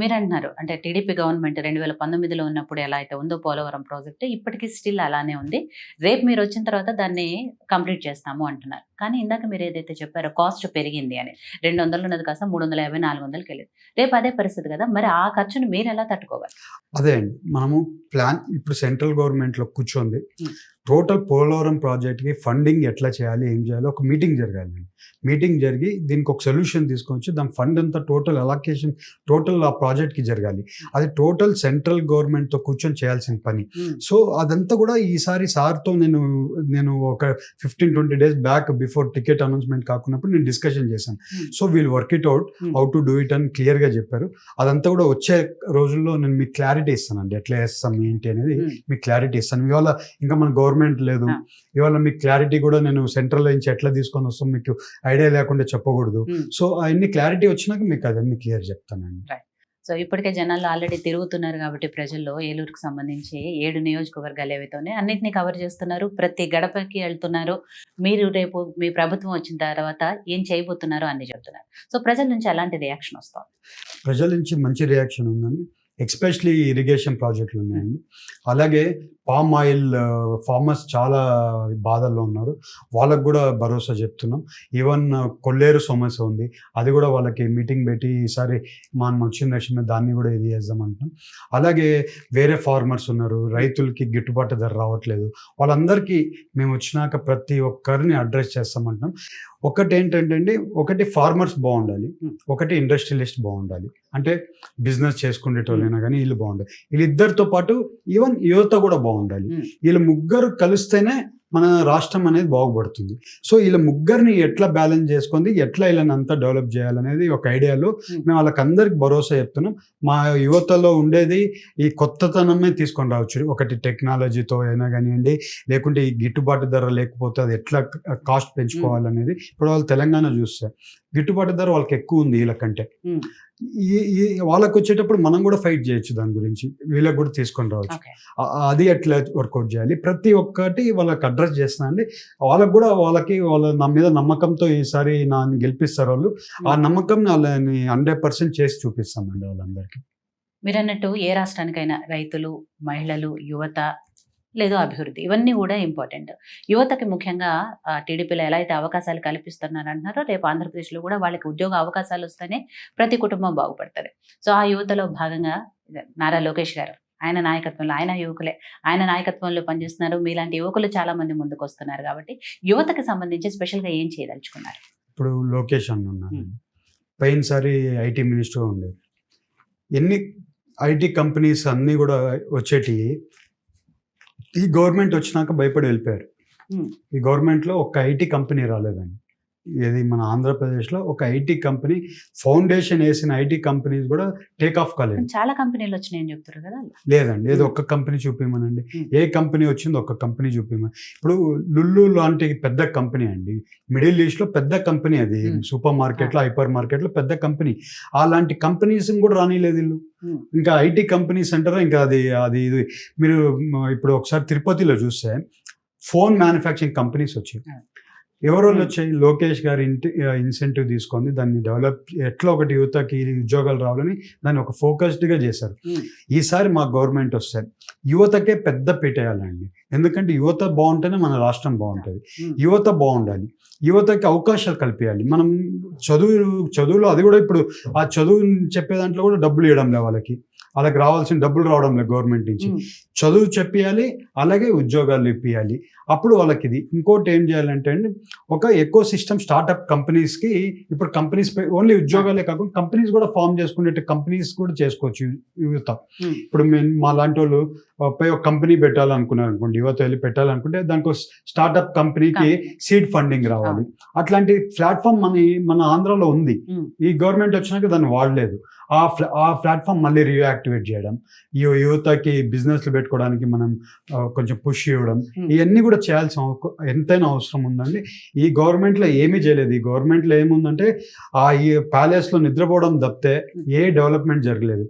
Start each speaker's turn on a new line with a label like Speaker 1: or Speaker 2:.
Speaker 1: మీరు అంటున్నారు అంటే టీడీపీ గవర్నమెంట్ 2019లో ఉన్నప్పుడు ఎలా అయితే ఉందో పోలవరం ప్రాజెక్ట్ ఇప్పటికీ స్టిల్ అలానే ఉంది. రేపు మీరు వచ్చిన తర్వాత దాన్ని కంప్లీట్ చేస్తాము అంటున్నారు. కానీ ఇందాక మీరు ఏదైతే చెప్పారో కాస్ట్ పెరిగింది అని 200 ఉన్నది కాస్త 350, 400కి వెళ్ళింది. రేపు అదే పరిస్థితి కదా, మరి ఆ ఖర్చును మీరు ఎలా తట్టుకోవాలి?
Speaker 2: అదే అండి, మనము ప్లాన్ ఇప్పుడు సెంట్రల్ గవర్నమెంట్లో కూర్చోంది టోటల్ పోలవరం ప్రాజెక్ట్కి ఫండింగ్ ఎట్లా చేయాలి, ఏం చేయాలి, ఒక మీటింగ్ జరగాలి. మీటింగ్ జరిగి దీనికి ఒక సొల్యూషన్ తీసుకొచ్చి దాని ఫండ్ అంతా టోటల్ అలొకేషన్ టోటల్ ఆ ప్రాజెక్ట్కి జరగాలి. అది టోటల్ సెంట్రల్ గవర్నమెంట్తో కూర్చొని చేయాల్సిన పని. సో అదంతా కూడా ఈసారి సార్తో నేను ఒక 15-20 days back before ticket announcement కాకున్నప్పుడు నేను డిస్కషన్ చేశాను. So we'll work it out how to do it అని క్లియర్గా చెప్పారు. అదంతా కూడా వచ్చే రోజుల్లో నేను మీకు క్లారిటీ ఇస్తానండి, ఎట్లా చేస్తాం ఏంటి అనేది మీకు క్లారిటీ ఇస్తాను. ఇవాళ ఇంకా మన గవర్నమెంట్ లేదు, ఇవాళ మీకు క్లారిటీ కూడా నేను సెంట్రల్ నుంచి ఎట్లా తీసుకొని వస్తాం మీకు ఐడియా లేకుండా చెప్పకూడదు. సో అవన్నీ క్లారిటీ వచ్చినాక మీకు అదన్నీ క్లియర్ చెప్తానండి.
Speaker 1: సో ఇప్పటికే జనాలు ఆల్రెడీ తిరుగుతున్నారు కాబట్టి ప్రజల్లో ఏలూరుకు సంబంధించి 7 నియోజకవర్గాలు ఏవైతే అన్నింటినీ కవర్ చేస్తున్నారు, ప్రతి గడపకి వెళ్తున్నారు. మీరు రేపు మీ ప్రభుత్వం వచ్చిన తర్వాత ఏం చేయబోతున్నారో అన్ని చెప్తున్నారు. సో ప్రజల నుంచి ఎలాంటి రియాక్షన్ వస్తుంది?
Speaker 2: ప్రజల నుంచి మంచి రియాక్షన్ ఉందండి. ఎస్పెషలీ ఇరిగేషన్ ప్రాజెక్టులు ఉన్నాయండి. అలాగే పామ్ ఆయిల్ ఫార్మర్స్ చాలా బాధల్లో ఉన్నారు, వాళ్ళకు కూడా భరోసా చెప్తున్నాం. ఈవెన్ కొల్లేరు సమస్య ఉంది, అది కూడా వాళ్ళకి మీటింగ్ పెట్టి ఈసారి మనం వచ్చిన లక్ష్యమే దాన్ని కూడా ఇది చేద్దామంటున్నాం. అలాగే వేరే ఫార్మర్స్ ఉన్నారు, రైతులకి గిట్టుబాటు ధర రావట్లేదు, వాళ్ళందరికీ మేము వచ్చినాక ప్రతి ఒక్కరిని అడ్రస్ చేస్తామంటున్నాం. ఒకటి ఏంటంటే అండి, ఒకటి ఫార్మర్స్ బాగుండాలి, ఒకటి ఇండస్ట్రియలిస్ట్ బాగుండాలి. అంటే బిజినెస్ చేసుకునేటోళ్ళైనా కానీ వీళ్ళు బాగుండాలి. వీళ్ళిద్దరితో పాటు ఈవెన్ యువత కూడా బాగుండాలి. వీళ్ళ ముగ్గురు కలిస్తేనే మన రాష్ట్రం అనేది బాగుపడుతుంది. సో వీళ్ళ ముగ్గురిని ఎట్లా బ్యాలెన్స్ చేసుకుంది, ఎట్లా వీళ్ళని అంతా డెవలప్ చేయాలనేది ఒక ఐడియాలో మేము వాళ్ళకందరికి భరోసా చెప్తున్నాం. మా యువతలో ఉండేది ఈ కొత్తతనమే తీసుకొని రావచ్చు. ఒకటి టెక్నాలజీతో అయినా కానివ్వండి, లేకుంటే ఈ గిట్టుబాటు ధర లేకపోతే అది ఎట్లా కాస్ట్ పెంచుకోవాలనేది. ఇప్పుడు వాళ్ళు తెలంగాణ చూస్తే గిట్టుబాటు ధర వాళ్ళకి ఎక్కువ ఉంది వీళ్ళకంటే. ఈ వాళ్ళకి వచ్చేటప్పుడు మనం కూడా ఫైట్ చేయొచ్చు దాని గురించి, వీళ్ళకి కూడా తీసుకొని రావచ్చు. అది ఎట్లా వర్కౌట్ చేయాలి ప్రతి ఒక్కటి వాళ్ళకి అడ్రస్ చేస్తున్నా అండి. వాళ్ళకి కూడా వాళ్ళ నా మీద నమ్మకంతో ఈసారి నన్ను గెలిపిస్తారు వాళ్ళు. ఆ నమ్మకం వాళ్ళని 100% చేసి చూపిస్తామండి వాళ్ళందరికీ.
Speaker 1: మీరు అన్నట్టు ఏ రాష్ట్రానికైనా రైతులు, మహిళలు, యువత లేదు అభివృద్ధి, ఇవన్నీ కూడా ఇంపార్టెంట్. యువతకి ముఖ్యంగా టీడీపీలో ఎలా అయితే అవకాశాలు కల్పిస్తున్నారు అంటున్నారో, రేపు ఆంధ్రప్రదేశ్లో కూడా వాళ్ళకి ఉద్యోగ అవకాశాలు వస్తేనే ప్రతి కుటుంబం బాగుపడుతుంది. సో ఆ యువతలో భాగంగా నారా లోకేష్ గారు, ఆయన నాయకత్వంలో, ఆయన యువకులే, ఆయన నాయకత్వంలో పనిచేస్తున్నారు. మీలాంటి యువకులు చాలా మంది ముందుకు వస్తున్నారు కాబట్టి యువతకి సంబంధించి స్పెషల్గా ఏం చేయదలుచుకున్నారు?
Speaker 2: ఇప్పుడు లోకేష్ అన్న ఉన్నారు, పోయినసారి ఐటీ మినిస్టర్ ఉండేది. ఎన్ని ఐటీ కంపెనీస్ అన్నీ కూడా వచ్చేటి, ఈ గవర్నమెంట్ వచ్చినాక భయపడి వెళ్ళిపోయారు. ఈ గవర్నమెంట్లో ఒక ఐటీ కంపెనీ రాలేదండి. ఏది మన ఆంధ్రప్రదేశ్లో ఒక ఐటీ కంపెనీ ఫౌండేషన్ వేసిన ఐటీ కంపెనీస్ కూడా టేక్ ఆఫ్ కాలేదు.
Speaker 1: చాలా కంపెనీలు వచ్చినాయని చెప్తారు కదా.
Speaker 2: లేదండి, ఏదో ఒక్క కంపెనీ చూపించమనండి. ఏ కంపెనీ వచ్చిందో ఒక్క కంపెనీ చూపించమని. ఇప్పుడు లుల్లు లాంటి పెద్ద కంపెనీ అండి, మిడిల్ ఈస్ట్లో పెద్ద కంపెనీ, అది సూపర్ మార్కెట్లో, హైపర్ మార్కెట్లో పెద్ద కంపెనీ. అలాంటి కంపెనీస్ కూడా రానిలేదు వీళ్ళు. ఇంకా ఐటీ కంపెనీస్ అంటారా, ఇంకా అది మీరు ఇప్పుడు ఒకసారి తిరుపతిలో చూస్తే ఫోన్ మ్యానుఫ్యాక్చరింగ్ కంపెనీస్ వచ్చాయి. ఎవరు వచ్చాయి? లోకేష్ గారి ఇన్సెంటివ్ తీసుకొని దాన్ని డెవలప్ ఎట్లా ఒకటి యువతకి ఉద్యోగాలు రావాలని దాన్ని ఒక ఫోకస్డ్గా చేశారు. ఈసారి మా గవర్నమెంట్ వస్తే యువతకే పెద్ద పెట్టేయాలండి. ఎందుకంటే యువత బాగుంటేనే మన రాష్ట్రం బాగుంటుంది. యువత బాగుండాలి, యువతకి అవకాశాలు కల్పించాలి. మనం చదువులో అది కూడా ఇప్పుడు ఆ చదువు చెప్పే దాంట్లో కూడా డబ్బులు ఇవ్వడం లేదు వాళ్ళకి రావాల్సిన డబ్బులు రావడం లేదు గవర్నమెంట్ నుంచి. చదువు చెప్పియాలి, అలాగే ఉద్యోగాలు ఇప్పియాలి. అప్పుడు వాళ్ళకి ఇది. ఇంకోటి ఏం చేయాలంటే అండి, ఒక ఎకో సిస్టమ్ స్టార్ట్అప్ కంపెనీస్కి, ఇప్పుడు కంపెనీస్ ఓన్లీ ఉద్యోగాలే కాకుండా కంపెనీస్ కూడా ఫామ్ చేసుకునే కంపెనీస్ కూడా చేసుకోవచ్చు యువత. ఇప్పుడు మా లాంటి వాళ్ళు పై ఒక కంపెనీ పెట్టాలనుకున్నారు అనుకోండి, యువత వెళ్ళి పెట్టాలనుకుంటే దానికి స్టార్ట్అప్ కంపెనీకి సీడ్ ఫండింగ్ రావాలి. అట్లాంటి ప్లాట్ఫామ్ మన ఆంధ్రాలో ఉంది. ఈ గవర్నమెంట్ వచ్చినాక దాన్ని వాడలేదు. ఆ ప్లాట్ఫామ్ మళ్ళీ రీయాక్టివేట్ చేయడం, ఈ యువతకి బిజినెస్లు పెట్టుకోవడానికి మనం కొంచెం పుష్ ఇవ్వడం, ఇవన్నీ కూడా చేయాల్సిన ఎంతైనా అవసరం ఉందండి. ఈ గవర్నమెంట్లో ఏమీ చేయలేదు. ఈ గవర్నమెంట్లో ఏముందంటే ఈ ప్యాలెస్లో నిద్రపోవడం తప్పితే ఏ డెవలప్మెంట్ జరగలేదు.